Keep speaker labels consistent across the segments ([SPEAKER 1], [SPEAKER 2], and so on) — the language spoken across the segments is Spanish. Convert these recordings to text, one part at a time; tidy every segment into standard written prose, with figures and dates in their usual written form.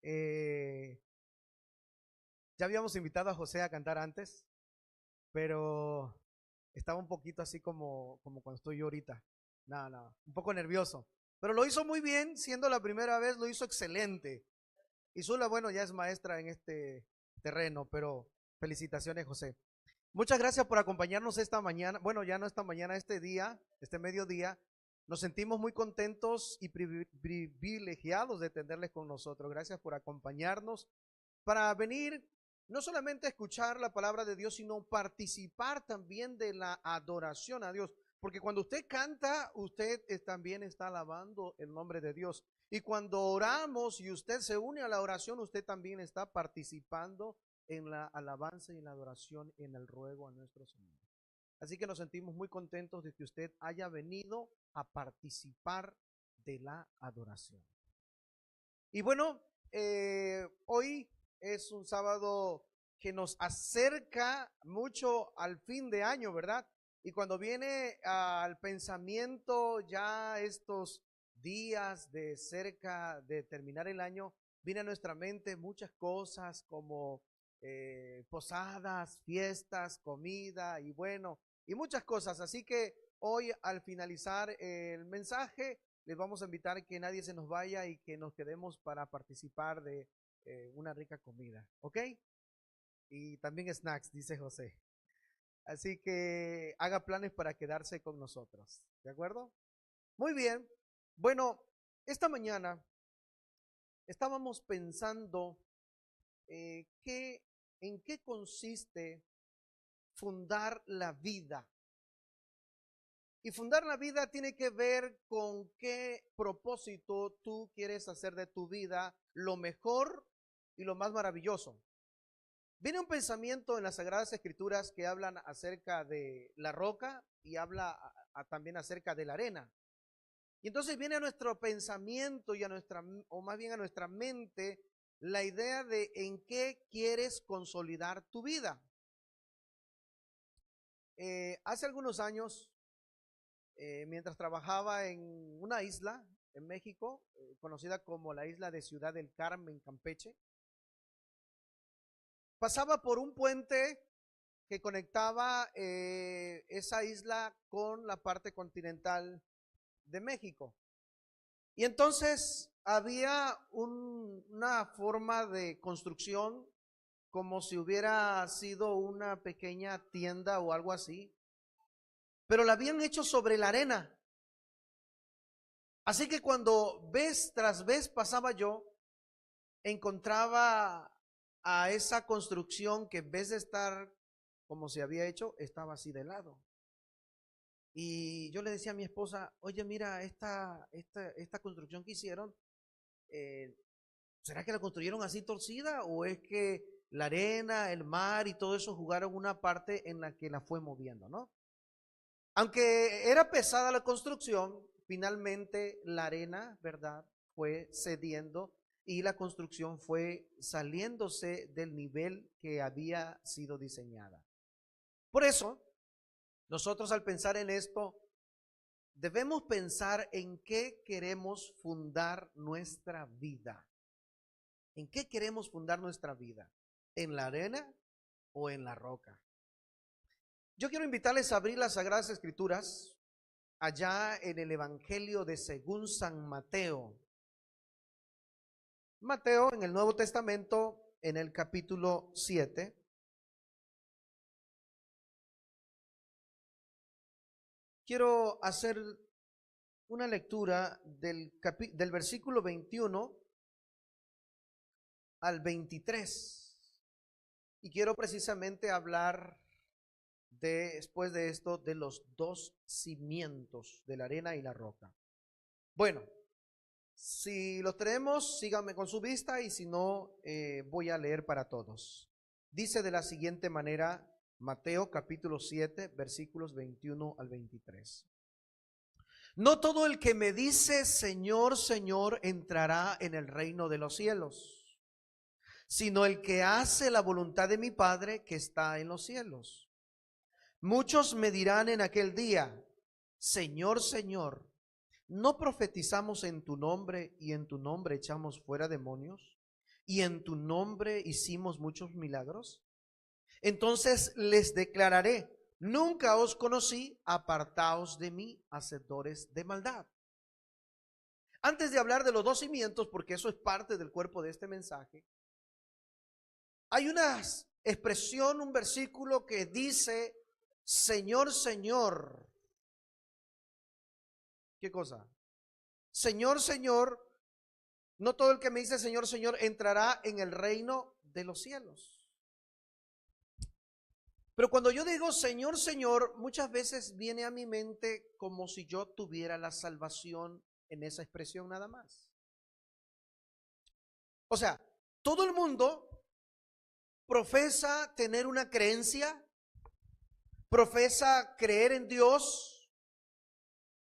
[SPEAKER 1] Eh, ya habíamos invitado a José a cantar antes, pero estaba un poquito así como cuando estoy yo ahorita. Nada, nada, un poco nervioso. Pero lo hizo muy bien, siendo la primera vez, lo hizo excelente. Y Zula, bueno, ya es maestra en este terreno, pero felicitaciones, José. Muchas gracias por acompañarnos esta mañana. Bueno, ya no esta mañana, este día, este mediodía. Nos sentimos muy contentos y privilegiados de tenerles con nosotros. Gracias por acompañarnos para venir no solamente a escuchar la palabra de Dios, sino participar también de la adoración a Dios. Porque cuando usted canta, usted también está alabando el nombre de Dios. Y cuando oramos y usted se une a la oración, usted también está participando en la alabanza y en la adoración, en el ruego a nuestro Señor. Así que nos sentimos muy contentos de que usted haya venido a participar de la adoración. Y bueno, hoy es un sábado que nos acerca mucho al fin de año, ¿verdad? Y cuando viene al pensamiento ya estos días de cerca de terminar el año, viene a nuestra mente muchas cosas como posadas, fiestas, comida y bueno, y muchas cosas. Así que hoy al finalizar el mensaje, les vamos a invitar que nadie se nos vaya y que nos quedemos para participar de una rica comida, ¿ok? Y también snacks, dice José. Así que haga planes para quedarse con nosotros, ¿de acuerdo? Muy bien. Bueno, esta mañana estábamos pensando en qué consiste fundar la vida. Y fundar la vida tiene que ver con qué propósito tú quieres hacer de tu vida lo mejor y lo más maravilloso. Viene un pensamiento en las Sagradas Escrituras que hablan acerca de la roca y habla también acerca de la arena. Y entonces viene a nuestro pensamiento y a nuestra, o más bien a nuestra mente, la idea de en qué quieres consolidar tu vida. Hace algunos años, mientras trabajaba en una isla en México, conocida como la isla de Ciudad del Carmen, Campeche, pasaba por un puente que conectaba esa isla con la parte continental de México. Y entonces había una forma de construcción como si hubiera sido una pequeña tienda o algo así, pero la habían hecho sobre la arena. Así que cuando vez tras vez pasaba yo, encontraba a esa construcción que en vez de estar como se había hecho, estaba así de lado. Y yo le decía a mi esposa, oye, mira, esta construcción que hicieron, eh, ¿será que la construyeron así torcida o es que la arena, el mar y todo eso jugaron una parte en la que la fue moviendo, ¿no? Aunque era pesada la construcción, finalmente la arena, ¿verdad?, fue cediendo y la construcción fue saliéndose del nivel que había sido diseñada. Por eso, nosotros al pensar en esto, debemos pensar en qué queremos fundar nuestra vida. ¿En qué queremos fundar nuestra vida? ¿En la arena o en la roca? Yo quiero invitarles a abrir las Sagradas Escrituras allá en el Evangelio de según San Mateo. Mateo en el Nuevo Testamento, en el capítulo 7. Quiero hacer una lectura del versículo 21 al 23. Y quiero precisamente hablar después de esto de los dos cimientos de la arena y la roca. Bueno, si los tenemos, síganme con su vista y si no, voy a leer para todos. Dice de la siguiente manera Mateo capítulo 7, versículos 21 al 23. No todo el que me dice Señor, Señor entrará en el reino de los cielos, sino el que hace la voluntad de mi Padre que está en los cielos. Muchos me dirán en aquel día, Señor, Señor, ¿no profetizamos en tu nombre y en tu nombre echamos fuera demonios
[SPEAKER 2] y en tu nombre hicimos muchos milagros? Entonces les declararé: nunca os conocí, apartaos de mí, hacedores de maldad. Antes de hablar de los dos cimientos, porque eso es parte del cuerpo de este mensaje, hay una expresión, un versículo que dice: Señor, Señor. ¿Qué cosa? Señor, Señor. No todo el que me dice Señor, Señor entrará en el reino de los cielos. Pero cuando yo digo Señor, Señor, muchas veces viene a mi mente como si yo tuviera la salvación en esa expresión nada más. O sea, todo el mundo profesa tener una creencia, profesa creer en Dios.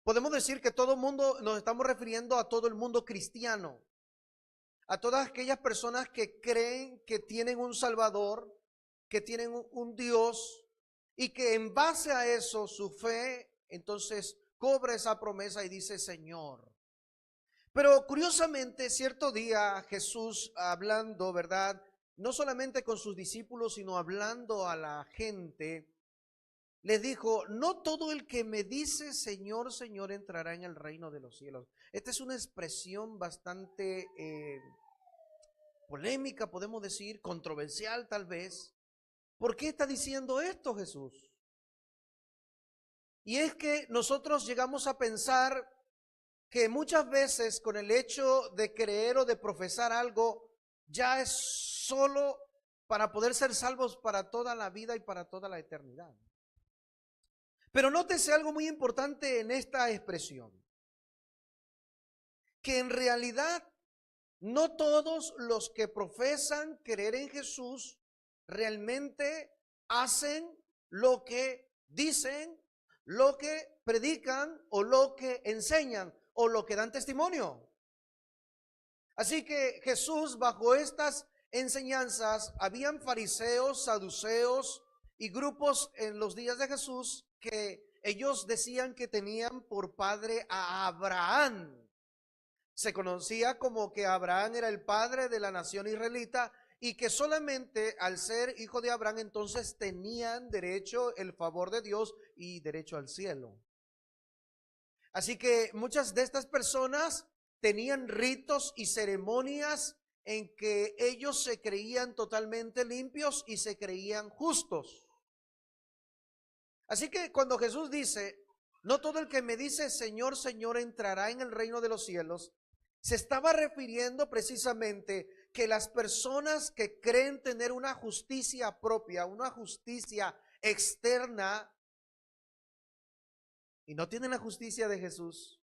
[SPEAKER 2] Podemos decir que todo el mundo, nos estamos refiriendo a todo el mundo cristiano, a todas aquellas personas que creen que tienen un Salvador, que tienen un Dios, y que en base a eso, su fe, entonces cobra esa promesa y dice Señor. Pero curiosamente, cierto día Jesús hablando, ¿verdad? No solamente con sus discípulos, sino hablando a la gente, les dijo: no todo el que me dice Señor, Señor entrará en el reino de los cielos. Esta es una expresión bastante polémica, podemos decir, controversial tal vez. ¿Por qué está diciendo esto Jesús? Y es que nosotros llegamos a pensar que muchas veces con el hecho de creer o de profesar algo, ya es solo para poder ser salvos para toda la vida y para toda la eternidad. Pero nótese algo muy importante en esta expresión, que en realidad no todos los que profesan creer en Jesús realmente hacen lo que dicen, lo que predican o lo que enseñan o lo que dan testimonio. Así que Jesús, bajo estas enseñanzas, habían fariseos, saduceos y grupos en los días de Jesús que ellos decían que tenían por padre a Abraham. Se conocía como que Abraham era el padre de la nación israelita y que solamente al ser hijo de Abraham entonces tenían derecho el favor de Dios y derecho al cielo. Así que muchas de estas personas tenían ritos y ceremonias en que ellos se creían totalmente limpios y se creían justos. Así que cuando Jesús dice: no todo el que me dice Señor, Señor entrará en el reino de los cielos, se estaba refiriendo precisamente que las personas que creen tener una justicia propia, una justicia externa, y no tienen la justicia de Jesús,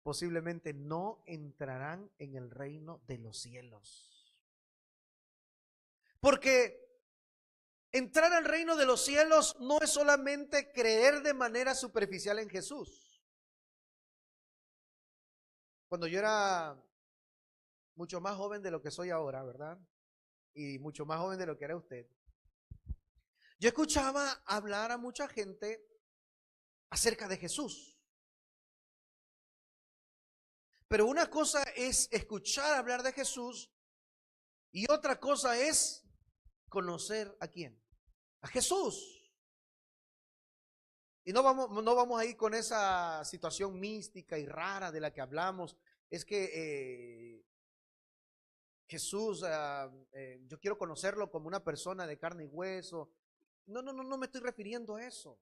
[SPEAKER 2] posiblemente no entrarán en el reino de los cielos. Porque entrar al reino de los cielos no es solamente creer de manera superficial en Jesús. Cuando yo era mucho más joven de lo que soy ahora, ¿verdad? Y mucho más joven de lo que era usted, yo escuchaba hablar a mucha gente acerca de Jesús. Pero una cosa es escuchar hablar de Jesús y otra cosa es conocer ¿a quién? A Jesús. Y no vamos a ir con esa situación mística y rara de la que hablamos. Es que Jesús, yo quiero conocerlo como una persona de carne y hueso. No me estoy refiriendo a eso.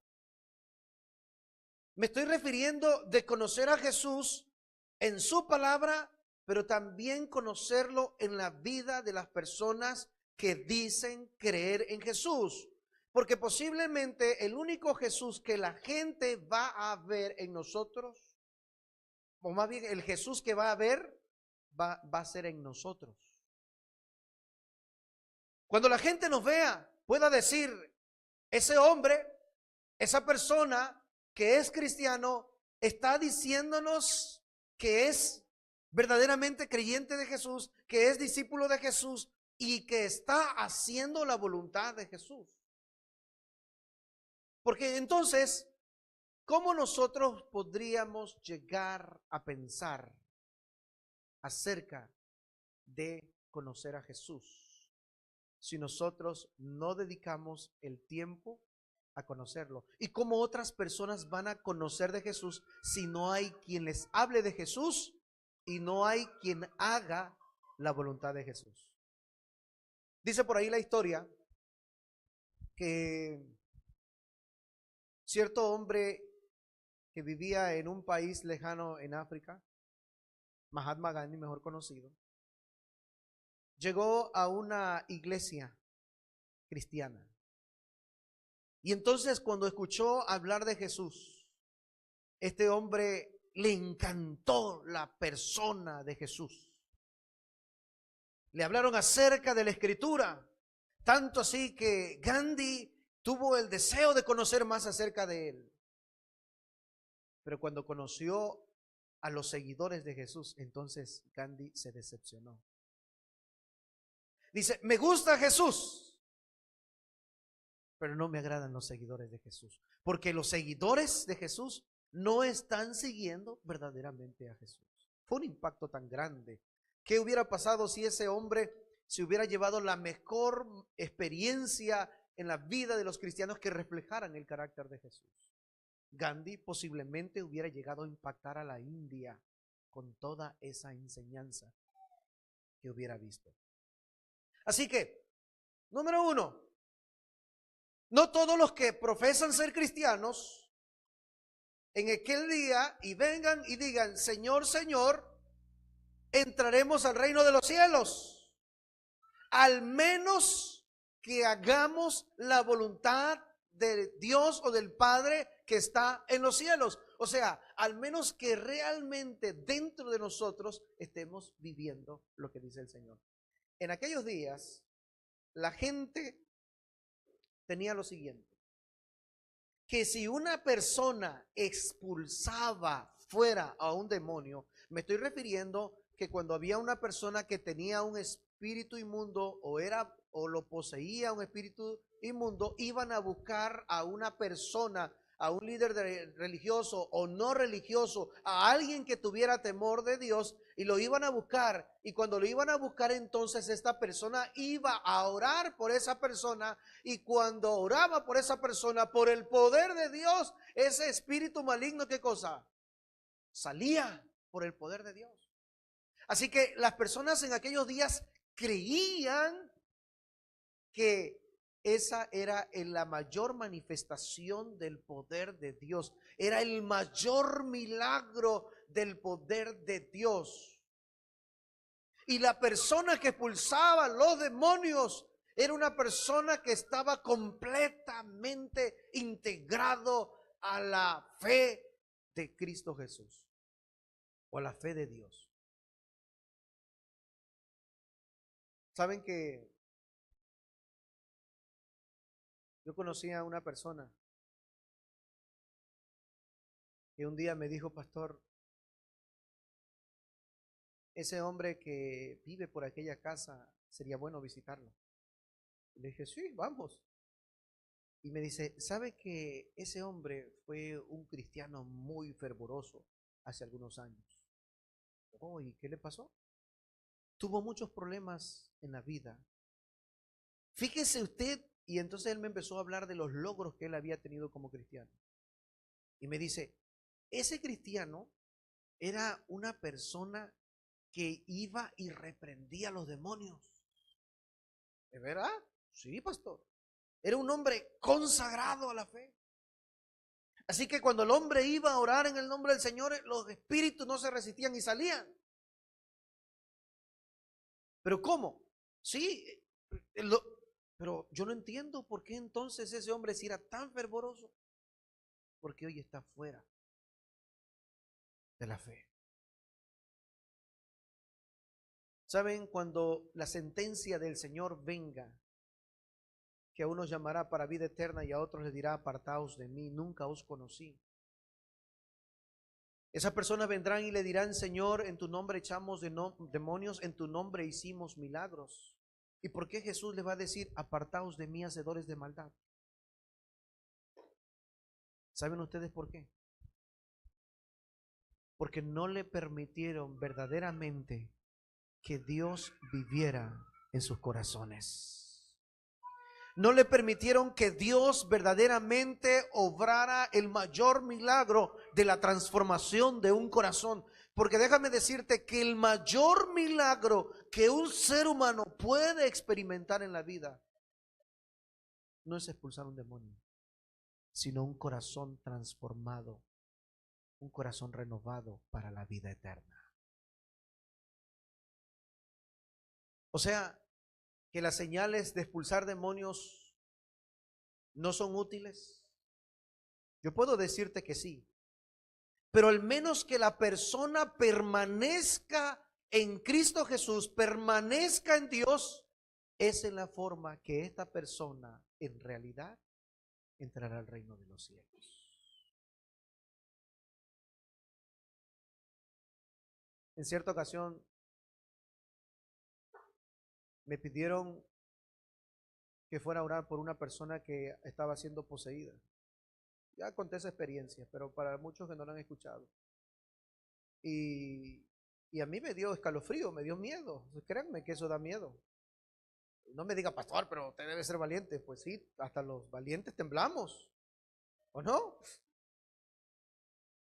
[SPEAKER 2] Me estoy refiriendo de conocer a Jesús en su palabra, pero también conocerlo en la vida de las personas que dicen creer en Jesús. Porque posiblemente el único Jesús que la gente va a ver en nosotros, o más bien el Jesús que va a ver, va a ser en nosotros. Cuando la gente nos vea, pueda decir: ese hombre, esa persona que es cristiano, está diciéndonos que es verdaderamente creyente de Jesús, que es discípulo de Jesús y que está haciendo la voluntad de Jesús. Porque entonces, ¿cómo nosotros podríamos llegar a pensar acerca de conocer a Jesús si nosotros no dedicamos el tiempo a conocerlo? ¿Y cómo otras personas van a conocer de Jesús si no hay quien les hable de Jesús y no hay quien haga la voluntad de Jesús? Dice por ahí la historia que cierto hombre que vivía en un país lejano en África, Mahatma Gandhi, mejor conocido, llegó a una iglesia cristiana. Y entonces cuando escuchó hablar de Jesús, este hombre le encantó la persona de Jesús. Le hablaron acerca de la Escritura, tanto así que Gandhi tuvo el deseo de conocer más acerca de él. Pero cuando conoció a los seguidores de Jesús, entonces Gandhi se decepcionó. Dice, me gusta Jesús, pero no me agradan los seguidores de Jesús, porque los seguidores de Jesús no están siguiendo verdaderamente a Jesús. Fue un impacto tan grande. ¿Qué hubiera pasado si ese hombre se hubiera llevado la mejor experiencia en la vida de los cristianos que reflejaran el carácter de Jesús? Gandhi posiblemente hubiera llegado a impactar a la India con toda esa enseñanza que hubiera visto. Así que, número uno, no todos los que profesan ser cristianos en aquel día y vengan y digan, Señor, Señor, entraremos al reino de los cielos, al menos que hagamos la voluntad de Dios o del Padre que está en los cielos. O sea, al menos que realmente dentro de nosotros estemos viviendo lo que dice el Señor. En aquellos días, la gente tenía lo siguiente, que si una persona expulsaba fuera a un demonio, me estoy refiriendo que cuando había una persona que tenía un espíritu inmundo o lo poseía un espíritu inmundo, iban a buscar a una persona, a un líder religioso o no religioso, a alguien que tuviera temor de Dios, y lo iban a buscar. Y cuando lo iban a buscar, entonces esta persona iba a orar por esa persona, y cuando oraba por esa persona, por el poder de Dios, ese espíritu maligno, ¿qué cosa? Salía por el poder de Dios. Así que las personas en aquellos días creían que esa era la mayor manifestación del poder de Dios, era el mayor milagro del poder de Dios. Y la persona que expulsaba los demonios era una persona que estaba completamente integrado a la fe de Cristo Jesús o a la fe de Dios. ¿Saben que yo conocí a una persona que un día me dijo, pastor, ese hombre que vive por aquella casa, sería bueno visitarlo? Y le dije, sí, vamos. Y me dice, ¿sabe que ese hombre fue un cristiano muy fervoroso hace algunos años? Oh, ¿y qué le pasó? Tuvo muchos problemas en la vida. Fíjese usted, y entonces él me empezó a hablar de los logros que él había tenido como cristiano. Y me dice, ese cristiano era una persona que iba y reprendía a los demonios. ¿Es verdad? Sí, pastor. Era un hombre consagrado a la fe. Así que cuando el hombre iba a orar en el nombre del Señor, los espíritus no se resistían y salían. ¿Pero cómo? Sí, pero yo no entiendo por qué entonces ese hombre si era tan fervoroso. Porque hoy está fuera de la fe. ¿Saben? Cuando la sentencia del Señor venga, que a unos llamará para vida eterna y a otros les dirá, apartaos de mí, nunca os conocí. Esas personas vendrán y le dirán, Señor, en tu nombre echamos demonios, en tu nombre hicimos milagros. ¿Y por qué Jesús les va a decir, apartaos de mí, hacedores de maldad? ¿Saben ustedes por qué? Porque no le permitieron verdaderamente que Dios viviera en sus corazones. No le permitieron que Dios verdaderamente obrara el mayor milagro de la transformación de un corazón. Porque déjame decirte que el mayor milagro que un ser humano puede experimentar en la vida no es expulsar un demonio, sino un corazón transformado, un corazón renovado para la vida eterna. O sea, que las señales de expulsar demonios no son útiles. Yo puedo decirte que sí, pero al menos que la persona permanezca en Cristo Jesús, permanezca en Dios, es en la forma que esta persona en realidad entrará al reino de los cielos. En cierta ocasión me pidieron que fuera a orar por una persona que estaba siendo poseída. Ya conté esa experiencia, pero para muchos que no la han escuchado. Y a mí me dio escalofrío, me dio miedo. Créanme que eso da miedo. No me diga, pastor, pero usted debe ser valiente. Pues sí, hasta los valientes temblamos, ¿o no?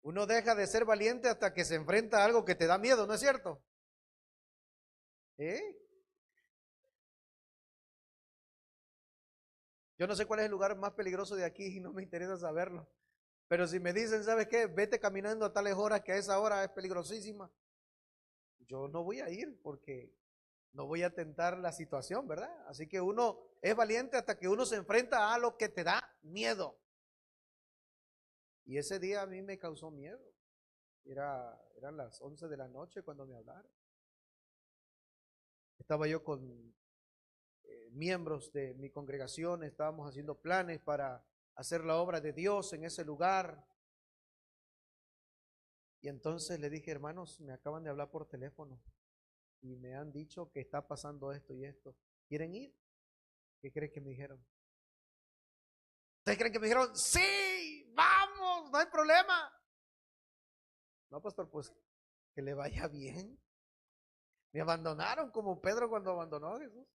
[SPEAKER 2] Uno deja de ser valiente hasta que se enfrenta a algo que te da miedo, ¿no es cierto? Yo no sé cuál es el lugar más peligroso de aquí y no me interesa saberlo. Pero si me dicen, ¿sabes qué? Vete caminando a tales horas que a esa hora es peligrosísima. Yo no voy a ir porque no voy a tentar la situación, ¿verdad? Así que uno es valiente hasta que uno se enfrenta a lo que te da miedo. Y ese día a mí me causó miedo. Eran las 11 de la noche cuando me hablaron. Estaba yo con miembros de mi congregación, estábamos haciendo planes para hacer la obra de Dios en ese lugar. Y entonces le dije, hermanos, me acaban de hablar por teléfono y me han dicho que está pasando esto y esto. ¿Quieren ir? ¿Qué creen que me dijeron? ¿Ustedes creen que me dijeron, sí, vamos, no hay problema? No, pastor, pues que le vaya bien. Me abandonaron como Pedro cuando abandonó a Jesús.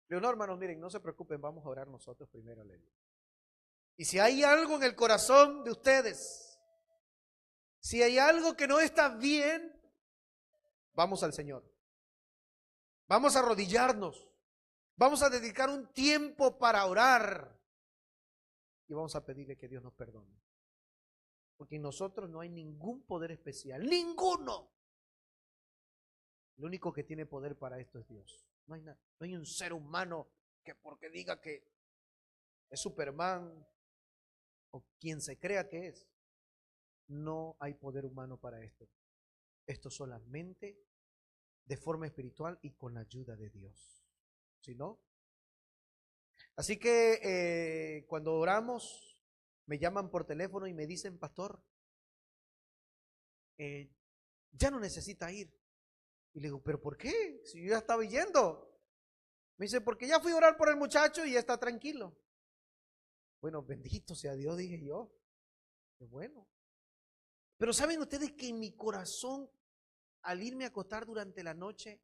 [SPEAKER 2] Le digo, no, hermanos, miren, no se preocupen, vamos a orar nosotros primero, le digo. Y si hay algo en el corazón de ustedes, si hay algo que no está bien, vamos al Señor. Vamos a arrodillarnos. Vamos a dedicar un tiempo para orar. Y vamos a pedirle que Dios nos perdone. Porque en nosotros no hay ningún poder especial. ¡Ninguno! Lo único que tiene poder para esto es Dios. No hay nada, no hay un ser humano que porque diga que es Superman o quien se crea que es. No hay poder humano para esto. Esto solamente de forma espiritual y con la ayuda de Dios. ¿Sí, no? Así que cuando oramos, me llaman por teléfono y me dicen, pastor, ya no necesita ir. Y le digo, ¿pero por qué? Si yo ya estaba yendo. Me dice, porque ya fui a orar por el muchacho y ya está tranquilo. Bueno, bendito sea Dios, dije yo. Qué bueno. Pero ¿saben ustedes que en mi corazón, al irme a acostar durante la noche,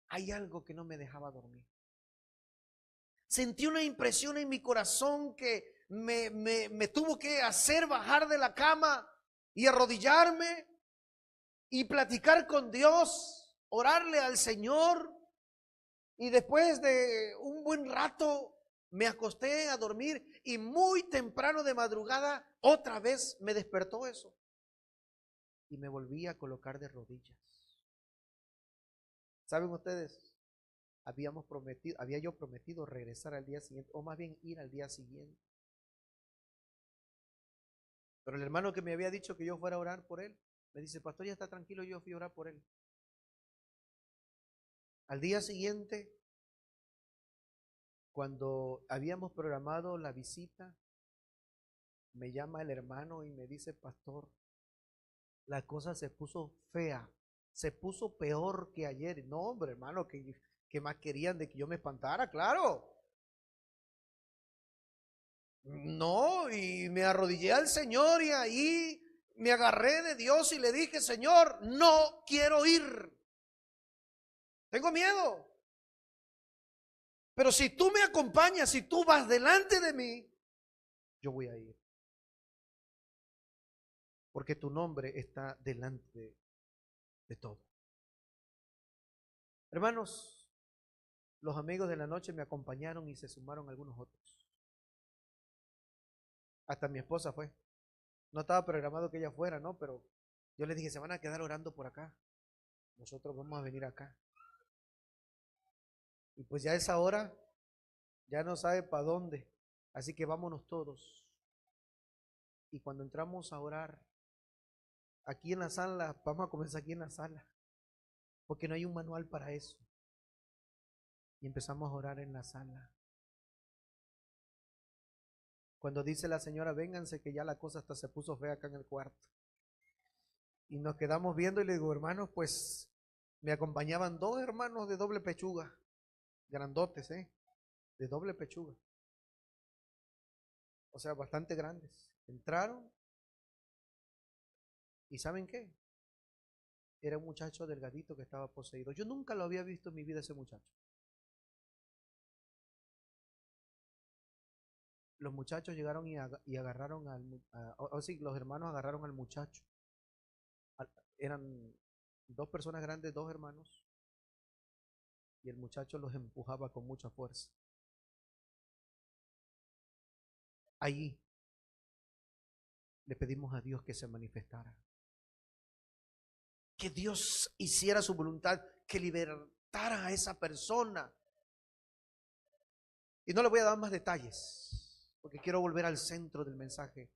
[SPEAKER 2] hay algo que no me dejaba dormir? Sentí una impresión en mi corazón que me tuvo que hacer bajar de la cama y arrodillarme y platicar con Dios, orarle al Señor. Y después de un buen rato me acosté a dormir y muy temprano de madrugada otra vez me despertó eso. Y me volví a colocar de rodillas. ¿Saben ustedes? Había yo prometido regresar al día siguiente, o más bien ir al día siguiente. Pero el hermano que me había dicho que yo fuera a orar por él, me dice, pastor, ya está tranquilo, yo fui a orar por él. Al día siguiente, cuando habíamos programado la visita, me llama el hermano y me dice, pastor, la cosa se puso fea, se puso peor que ayer. No, hombre, hermano, que más querían de que yo me espantara, claro. No, y me arrodillé al Señor y ahí me agarré de Dios y le dije, Señor, no quiero ir. Tengo miedo. Pero si tú me acompañas, si tú vas delante de mí, yo voy a ir. Porque tu nombre está delante de todo. Hermanos, los amigos de la noche me acompañaron y se sumaron algunos otros. Hasta mi esposa fue. No estaba programado que ella fuera, ¿no? Pero yo le dije, se van a quedar orando por acá. Nosotros vamos a venir acá. Y pues ya a esa hora, ya no sabe para dónde. Así que vámonos todos. Y cuando entramos a orar, aquí en la sala, vamos a comenzar aquí en la sala. Porque no hay un manual para eso. Y empezamos a orar en la sala. Cuando dice la señora, vénganse, que ya la cosa hasta se puso fea acá en el cuarto. Y nos quedamos viendo y le digo, hermanos, pues me acompañaban dos hermanos de doble pechuga, grandotes, de doble pechuga. O sea, bastante grandes. Entraron y ¿saben qué? Era un muchacho delgadito que estaba poseído. Yo nunca lo había visto en mi vida ese muchacho. Los muchachos llegaron y agarraron los hermanos agarraron al muchacho. Eran dos personas grandes, dos hermanos, y el muchacho los empujaba con mucha fuerza. Allí le pedimos a Dios que se manifestara. Que Dios hiciera su voluntad, que libertara a esa persona. Y no le voy a dar más detalles, porque quiero volver al centro del mensaje.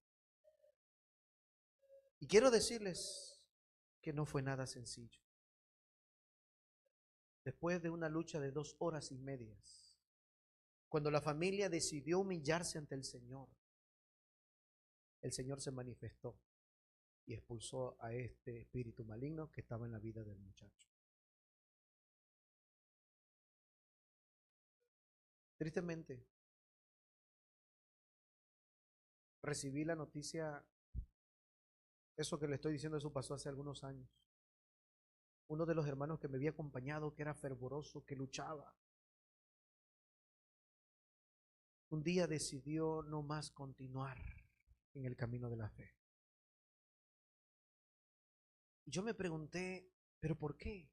[SPEAKER 2] Y quiero decirles que no fue nada sencillo. Después de una lucha de 2 horas y media, cuando la familia decidió humillarse ante el Señor se manifestó y expulsó a este espíritu maligno que estaba en la vida del muchacho. Tristemente, recibí la noticia, eso que le estoy diciendo, eso pasó hace algunos años. Uno de los hermanos que me había acompañado, que era fervoroso, que luchaba, un día decidió no más continuar en el camino de la fe. Y yo me pregunté, ¿pero por qué?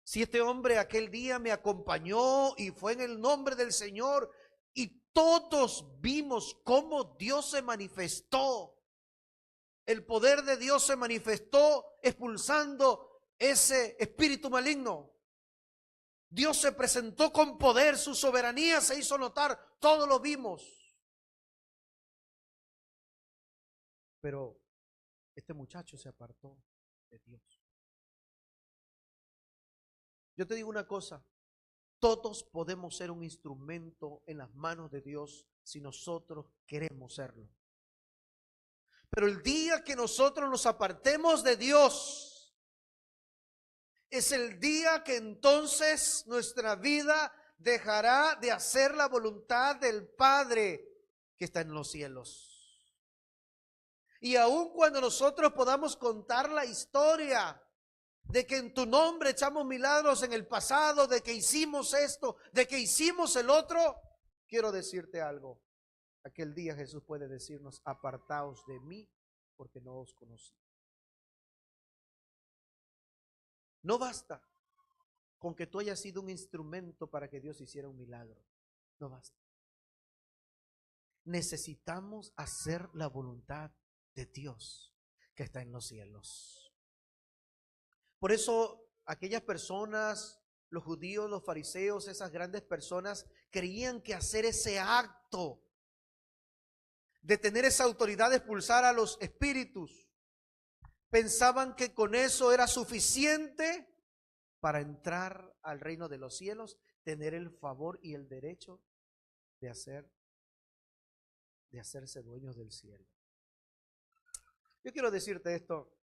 [SPEAKER 2] Si este hombre aquel día me acompañó y fue en el nombre del Señor y todos vimos cómo Dios se manifestó. El poder de Dios se manifestó expulsando ese espíritu maligno. Dios se presentó con poder, su soberanía se hizo notar, todos lo vimos. Pero este muchacho se apartó de Dios. Yo te digo una cosa, todos podemos ser un instrumento en las manos de Dios si nosotros queremos serlo. Pero el día que nosotros nos apartemos de Dios, es el día que entonces nuestra vida dejará de hacer la voluntad del Padre que está en los cielos. Y aun cuando nosotros podamos contar la historia de que en tu nombre echamos milagros en el pasado, de que hicimos esto, de que hicimos el otro, quiero decirte algo. Aquel día Jesús puede decirnos, apartaos de mí, porque no os conocí. No basta con que tú hayas sido un instrumento para que Dios hiciera un milagro. No basta. Necesitamos hacer la voluntad de Dios que está en los cielos. Por eso aquellas personas, los judíos, los fariseos, esas grandes personas, creían que hacer ese acto de tener esa autoridad de expulsar a los espíritus, pensaban que con eso era suficiente para entrar al reino de los cielos, tener el favor y el derecho de hacerse dueños del cielo. Yo quiero decirte esto.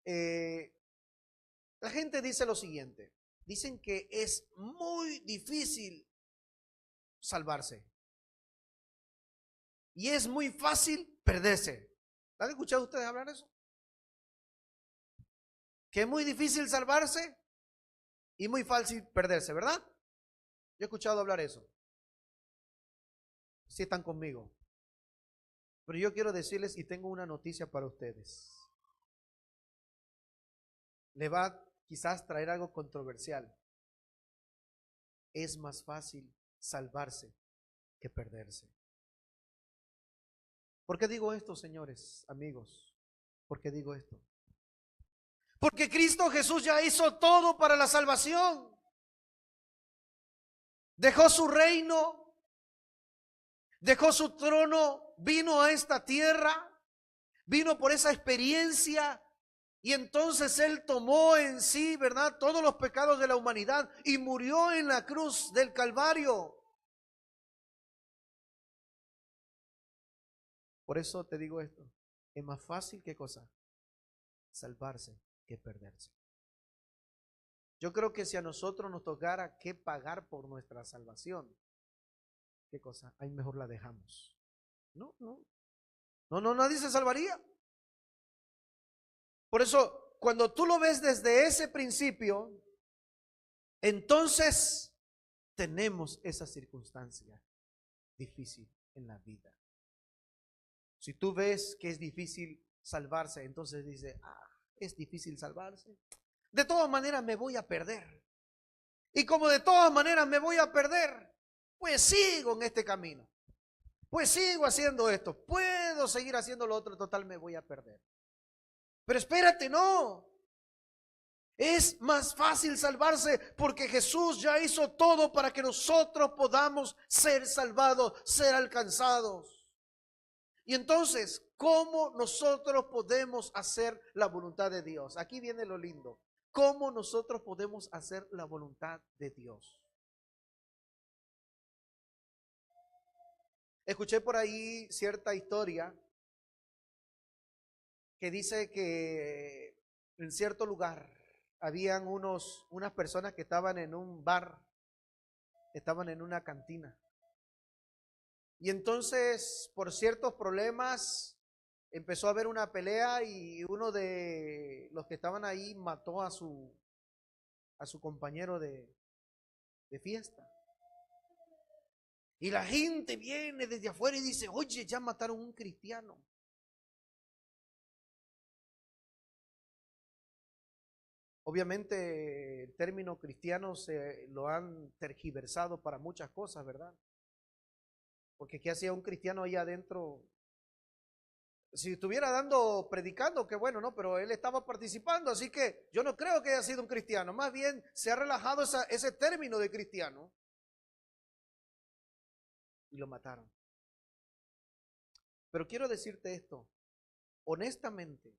[SPEAKER 2] La gente dice lo siguiente. Dicen que es muy difícil salvarse. Y es muy fácil perderse. ¿Han escuchado ustedes hablar de eso? Que es muy difícil salvarse y muy fácil perderse, ¿verdad? Yo he escuchado hablar eso. Sí están conmigo. Pero yo quiero decirles y tengo una noticia para ustedes. Le va a quizás traer algo controversial. Es más fácil salvarse que perderse. ¿Por qué digo esto, señores, amigos? ¿Por qué digo esto? Porque Cristo Jesús ya hizo todo para la salvación. Dejó su reino, dejó su trono, vino a esta tierra, vino por esa experiencia y entonces Él tomó en sí, ¿verdad?, todos los pecados de la humanidad y murió en la cruz del Calvario. Por eso te digo esto, es más fácil, ¿qué cosa? Salvarse que perderse. Yo creo que si a nosotros nos tocara que pagar por nuestra salvación, ¿qué cosa? Ahí mejor la dejamos. No, nadie se salvaría. Por eso, cuando tú lo ves desde ese principio, entonces tenemos esa circunstancia difícil en la vida. Si tú ves que es difícil salvarse, entonces dice, es difícil salvarse. De todas maneras me voy a perder. Y como de todas maneras me voy a perder, pues sigo en este camino. Pues sigo haciendo esto. Puedo seguir haciendo lo otro, total me voy a perder. Pero espérate, no. Es más fácil salvarse porque Jesús ya hizo todo para que nosotros podamos ser salvados, ser alcanzados. Y entonces, ¿cómo nosotros podemos hacer la voluntad de Dios? Aquí viene lo lindo. ¿Cómo nosotros podemos hacer la voluntad de Dios? Escuché por ahí cierta historia que dice que en cierto lugar habían unas personas que estaban en un bar, estaban en una cantina. Y entonces, por ciertos problemas, empezó a haber una pelea y uno de los que estaban ahí mató a su compañero de fiesta. Y la gente viene desde afuera y dice, oye, ya mataron a un cristiano. Obviamente el término cristiano se lo han tergiversado para muchas cosas, ¿verdad? Porque ¿qué hacía un cristiano ahí adentro? Si estuviera predicando, qué bueno, ¿no? Pero él estaba participando, así que yo no creo que haya sido un cristiano. Más bien se ha relajado ese término de cristiano. Y lo mataron. Pero quiero decirte esto, honestamente,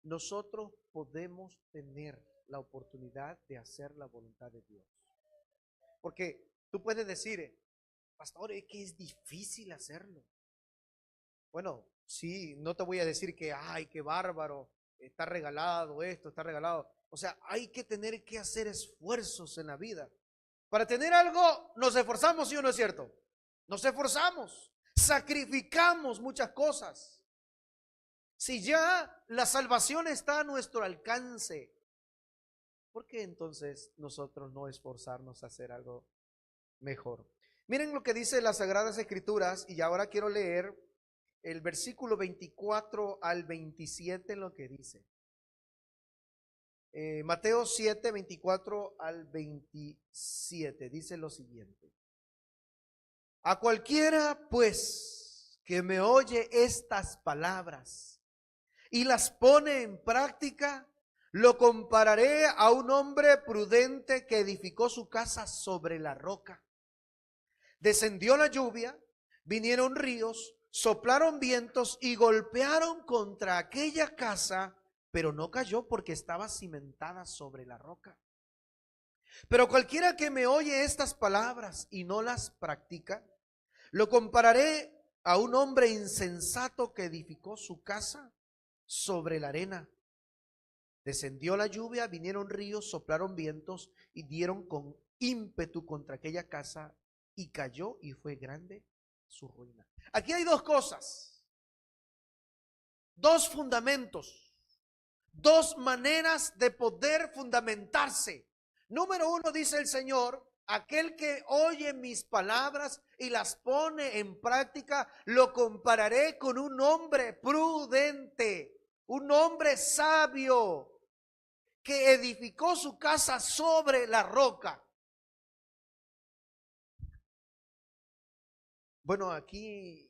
[SPEAKER 2] nosotros podemos tener la oportunidad de hacer la voluntad de Dios. Porque tú puedes decir, pastor, es que es difícil hacerlo. Bueno, sí, no te voy a decir que, ay, qué bárbaro, está regalado esto, está regalado. O sea, hay que tener que hacer esfuerzos en la vida. Para tener algo nos esforzamos, ¿sí o no es cierto? Nos esforzamos, sacrificamos muchas cosas. Si ya la salvación está a nuestro alcance, ¿por qué entonces nosotros no esforzarnos a hacer algo mejor? Miren lo que dice las Sagradas Escrituras y ahora quiero leer el versículo 24 al 27 en lo que dice. Mateo 7, 24 al 27 dice lo siguiente. A cualquiera pues que me oye estas palabras y las pone en práctica, lo compararé a un hombre prudente que edificó su casa sobre la roca. Descendió la lluvia, vinieron ríos, soplaron vientos y golpearon contra aquella casa, pero no cayó porque estaba cimentada sobre la roca. Pero cualquiera que me oye estas palabras y no las practica, lo compararé a un hombre insensato que edificó su casa sobre la arena. Descendió la lluvia, vinieron ríos, soplaron vientos y dieron con ímpetu contra aquella casa y cayó y fue grande su ruina. Aquí hay dos cosas. dos fundamentos, dos maneras de poder fundamentarse. Número uno, dice el Señor: aquel que oye mis palabras y las pone en práctica, lo compararé con un hombre prudente, un hombre sabio, que edificó su casa sobre la roca. Bueno, aquí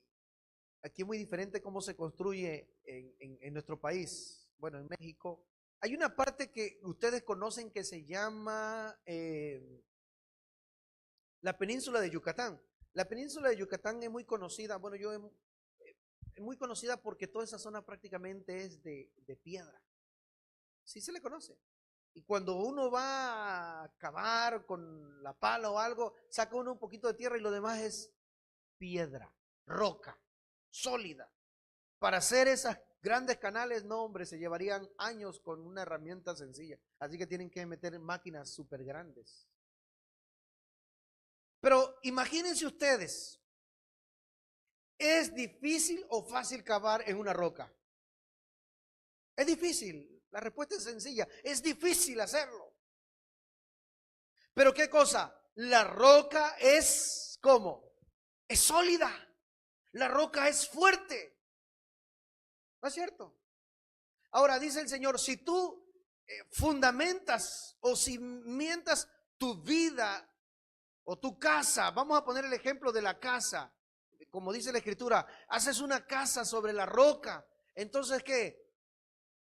[SPEAKER 2] es muy diferente cómo se construye en nuestro país. Bueno, en México hay una parte que ustedes conocen que se llama la península de Yucatán. La península de Yucatán es muy conocida, bueno, es muy conocida porque toda esa zona prácticamente es de piedra. Sí se le conoce. Y cuando uno va a cavar con la pala o algo, saca uno un poquito de tierra y lo demás es piedra, roca, sólida. Para hacer esas grandes canales, no, hombre, se llevarían años con una herramienta sencilla. Así que tienen que meter máquinas súper grandes. Pero imagínense ustedes, ¿es difícil o fácil cavar en una roca? Es difícil. La respuesta es sencilla. Es difícil hacerlo. Pero ¿qué cosa? La roca es ¿cómo? Es sólida. La roca es fuerte. ¿No es cierto? Ahora dice el Señor, si tú fundamentas o cimientas tu vida o tu casa, vamos a poner el ejemplo de la casa, como dice la Escritura, haces una casa sobre la roca, entonces ¿qué?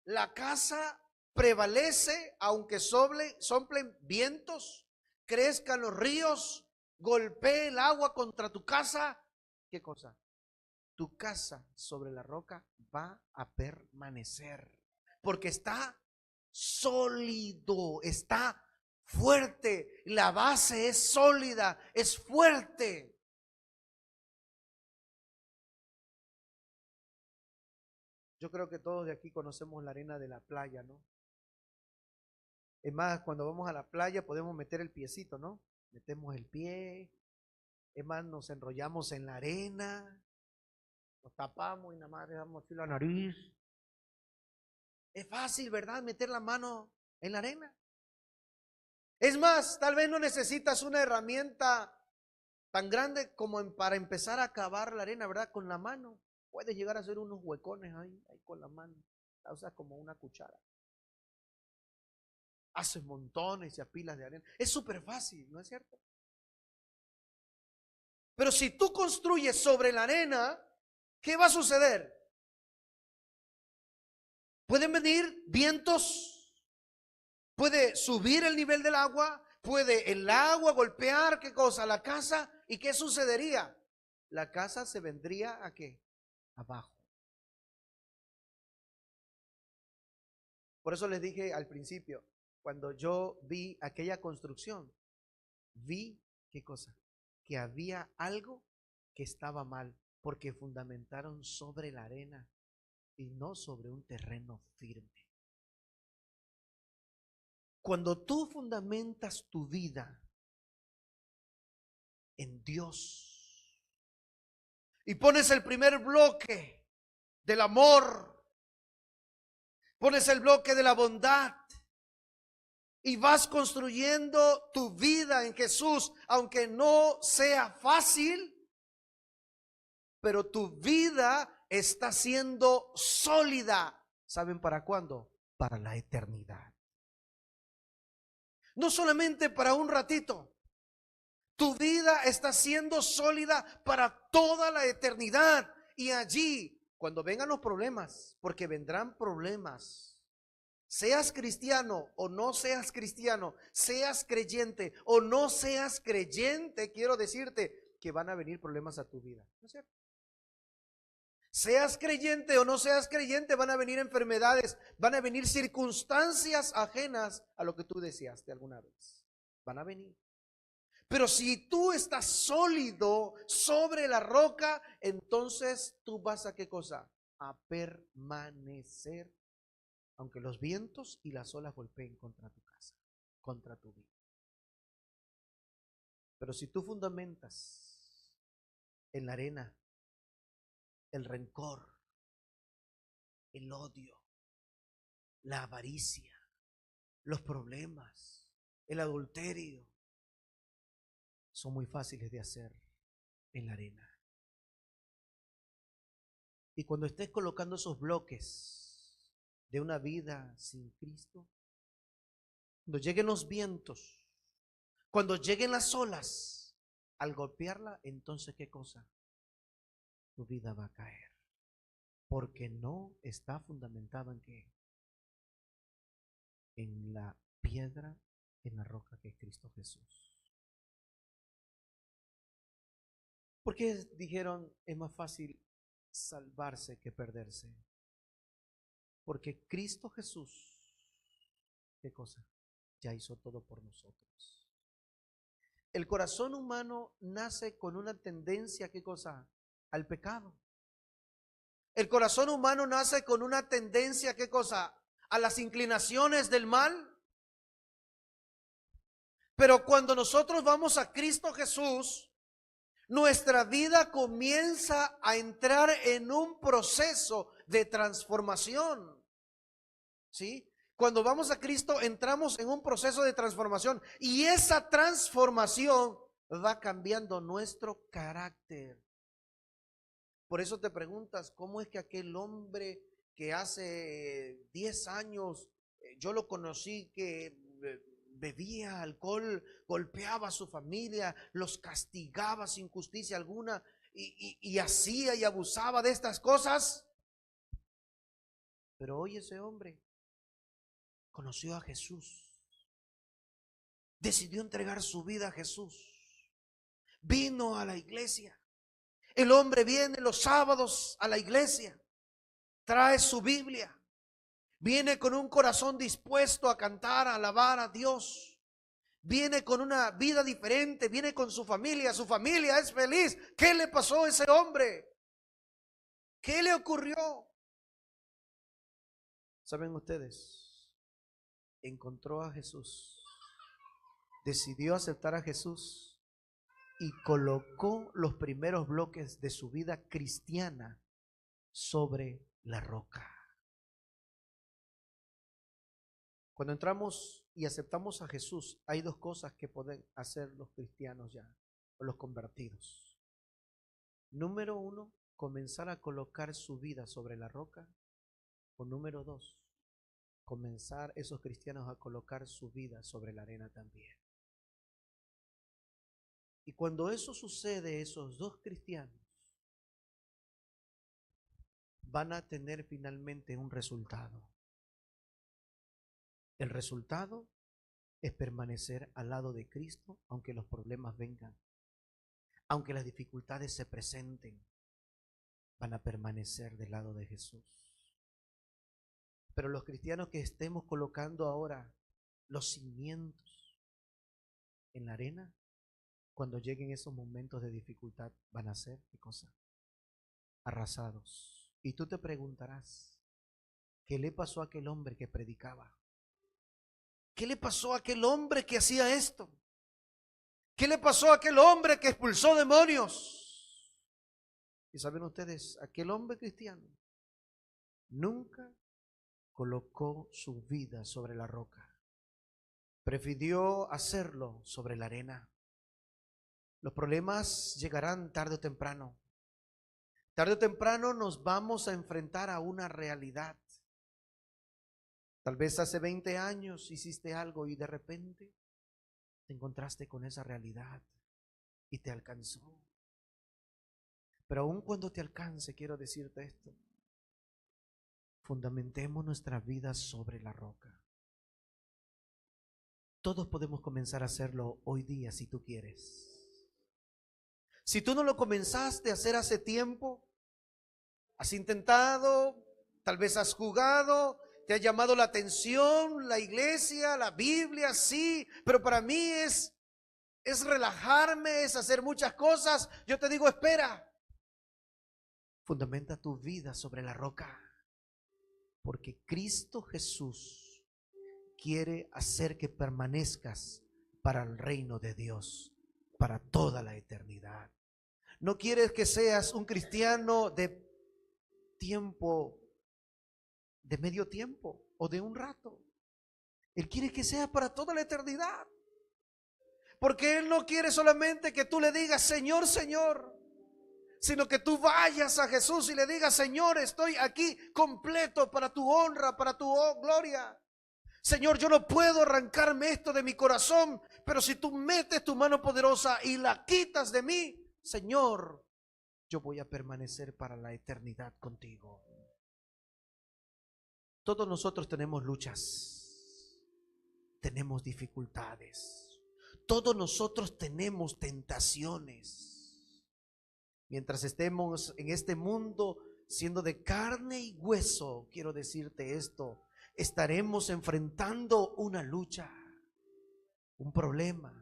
[SPEAKER 2] La casa prevalece aunque soplen vientos, crezcan los ríos, golpee el agua contra tu casa. ¿Qué cosa? Tu casa sobre la roca va a permanecer porque está sólido, está fuerte, la base es sólida, es fuerte. Yo creo que todos de aquí conocemos la arena de la playa, ¿no? Es más, cuando vamos a la playa podemos meter el piecito, ¿no? Metemos el pie, es más, nos enrollamos en la arena, nos tapamos y nada más dejamos así la nariz. Es fácil, ¿verdad? Meter la mano en la arena. Es más, tal vez no necesitas una herramienta tan grande como para empezar a cavar la arena, ¿verdad? Con la mano. Puedes llegar a hacer unos huecones ahí con la mano. La usas como una cuchara. Haces montones y apilas de arena. Es súper fácil, ¿no es cierto? Pero si tú construyes sobre la arena, ¿qué va a suceder? Pueden venir vientos, puede subir el nivel del agua, puede el agua golpear, ¿qué cosa? La casa. ¿Y qué sucedería? La casa se vendría ¿a qué? Abajo. Por eso les dije al principio, cuando yo vi aquella construcción, vi, ¿qué cosa? Que había algo que estaba mal, porque fundamentaron sobre la arena y no sobre un terreno firme. Cuando tú fundamentas tu vida en Dios y pones el primer bloque del amor, pones el bloque de la bondad y vas construyendo tu vida en Jesús, aunque no sea fácil, pero tu vida está siendo sólida. ¿Saben para cuándo? Para la eternidad. No solamente para un ratito. Tu vida está siendo sólida para toda la eternidad. Y allí, cuando vengan los problemas, porque vendrán problemas, seas cristiano o no seas cristiano, seas creyente o no seas creyente, quiero decirte que van a venir problemas a tu vida. ¿No es cierto? Seas creyente o no seas creyente, van a venir enfermedades, van a venir circunstancias ajenas a lo que tú deseaste alguna vez. Van a venir. Pero si tú estás sólido sobre la roca, entonces tú vas a ¿qué cosa? A permanecer, aunque los vientos y las olas golpeen contra tu casa, contra tu vida. Pero si tú fundamentas en la arena el rencor, el odio, la avaricia, los problemas, el adulterio, son muy fáciles de hacer en la arena. Y cuando estés colocando esos bloques de una vida sin Cristo, cuando lleguen los vientos, cuando lleguen las olas, al golpearla, entonces ¿qué cosa? Tu vida va a caer. Porque no está fundamentado en qué? En la piedra, en la roca que es Cristo Jesús. ¿Por qué dijeron es más fácil salvarse que perderse? Porque Cristo Jesús, ¿qué cosa? Ya hizo todo por nosotros. El corazón humano nace con una tendencia, ¿qué cosa? Al pecado. El corazón humano nace con una tendencia, ¿qué cosa? A las inclinaciones del mal. Pero cuando nosotros vamos a Cristo Jesús, nuestra vida comienza a entrar en un proceso de transformación. ¿Sí? Cuando vamos a Cristo entramos en un proceso de transformación y esa transformación va cambiando nuestro carácter. Por eso te preguntas, ¿cómo es que aquel hombre que hace 10 años yo lo conocí que bebía alcohol, golpeaba a su familia, los castigaba sin justicia alguna y hacía y abusaba de estas cosas? Pero hoy ese hombre conoció a Jesús, decidió entregar su vida a Jesús, vino a la iglesia. El hombre viene los sábados a la iglesia, trae su Biblia, viene con un corazón dispuesto a cantar, a alabar a Dios, viene con una vida diferente, viene con su familia es feliz. ¿Qué le pasó a ese hombre? ¿Qué le ocurrió? ¿Saben ustedes? Encontró a Jesús, decidió aceptar a Jesús y colocó los primeros bloques de su vida cristiana sobre la roca. Cuando entramos y aceptamos a Jesús, hay dos cosas que pueden hacer los cristianos ya, o los convertidos. Número uno, comenzar a colocar su vida sobre la roca. O número dos, comenzar esos cristianos a colocar su vida sobre la arena también. Y cuando eso sucede, esos dos cristianos van a tener finalmente un resultado. El resultado es permanecer al lado de Cristo, aunque los problemas vengan, aunque las dificultades se presenten, van a permanecer del lado de Jesús. Pero los cristianos que estemos colocando ahora los cimientos en la arena, cuando lleguen esos momentos de dificultad, van a ser, ¿qué cosa? Arrasados. Y tú te preguntarás, ¿qué le pasó a aquel hombre que predicaba? ¿Qué le pasó a aquel hombre que hacía esto? ¿Qué le pasó a aquel hombre que expulsó demonios? Y saben ustedes, aquel hombre cristiano nunca colocó su vida sobre la roca. Prefirió hacerlo sobre la arena. Los problemas llegarán tarde o temprano. Tarde o temprano nos vamos a enfrentar a una realidad. Tal vez hace 20 años hiciste algo y de repente te encontraste con esa realidad y te alcanzó. Pero aun cuando te alcance, quiero decirte esto: fundamentemos nuestra vida sobre la roca. Todos podemos comenzar a hacerlo hoy día si tú quieres. Si tú no lo comenzaste a hacer hace tiempo, has intentado, tal vez has jugado, te ha llamado la atención la iglesia, la Biblia, sí, pero para mí es relajarme, es hacer muchas cosas. Yo te digo, espera. Fundamenta tu vida sobre la roca, porque Cristo Jesús quiere hacer que permanezcas para el reino de Dios, para toda la eternidad. No quieres que seas un cristiano de tiempo de medio tiempo o de un rato. Él quiere que sea para toda la eternidad. Porque Él no quiere solamente que tú le digas Señor, Señor, sino que tú vayas a Jesús y le digas Señor, estoy aquí completo para tu honra, para tu gloria. Señor, yo no puedo arrancarme esto de mi corazón, pero si tú metes tu mano poderosa y la quitas de mí, Señor, yo voy a permanecer para la eternidad contigo. Todos nosotros tenemos luchas, tenemos dificultades, todos nosotros tenemos tentaciones. Mientras estemos en este mundo siendo de carne y hueso, quiero decirte esto, estaremos enfrentando una lucha, un problema,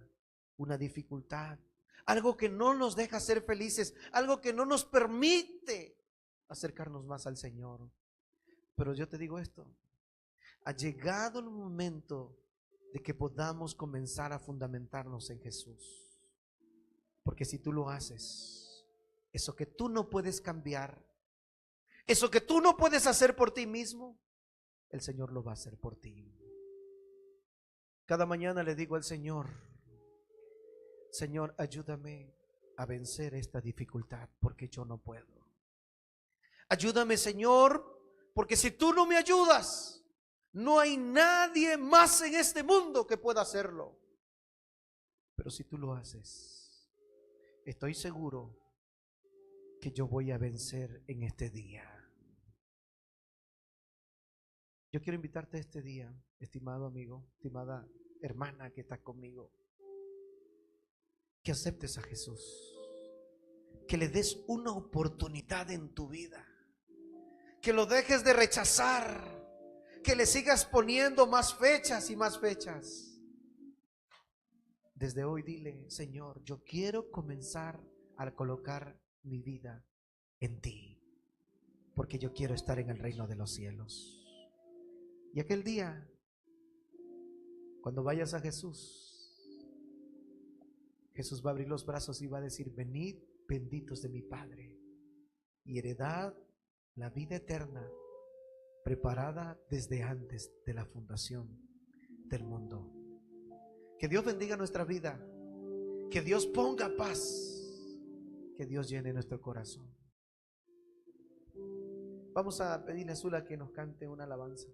[SPEAKER 2] una dificultad, algo que no nos deja ser felices, algo que no nos permite acercarnos más al Señor. Pero yo te digo esto, ha llegado el momento de que podamos comenzar a fundamentarnos en Jesús. Porque si tú lo haces, eso que tú no puedes cambiar, eso que tú no puedes hacer por ti mismo, el Señor lo va a hacer por ti. Cada mañana le digo al Señor, Señor, ayúdame a vencer esta dificultad porque yo no puedo. Ayúdame, Señor, porque si tú no me ayudas, no hay nadie más en este mundo que pueda hacerlo. Pero si tú lo haces, estoy seguro que yo voy a vencer en este día. Yo quiero invitarte este día, estimado amigo, estimada hermana que está conmigo, que aceptes a Jesús, que le des una oportunidad en tu vida, que lo dejes de rechazar, que le sigas poniendo más fechas y más fechas. Desde hoy dile, Señor, yo quiero comenzar a colocar mi vida en ti, porque yo quiero estar en el reino de los cielos. Y aquel día, cuando vayas a Jesús, Jesús va a abrir los brazos y va a decir, venid benditos de mi Padre, y heredad la vida eterna preparada desde antes de la fundación del mundo. Que Dios bendiga nuestra vida, que Dios ponga paz, que Dios llene nuestro corazón. Vamos a pedirle a Zula que nos cante una alabanza.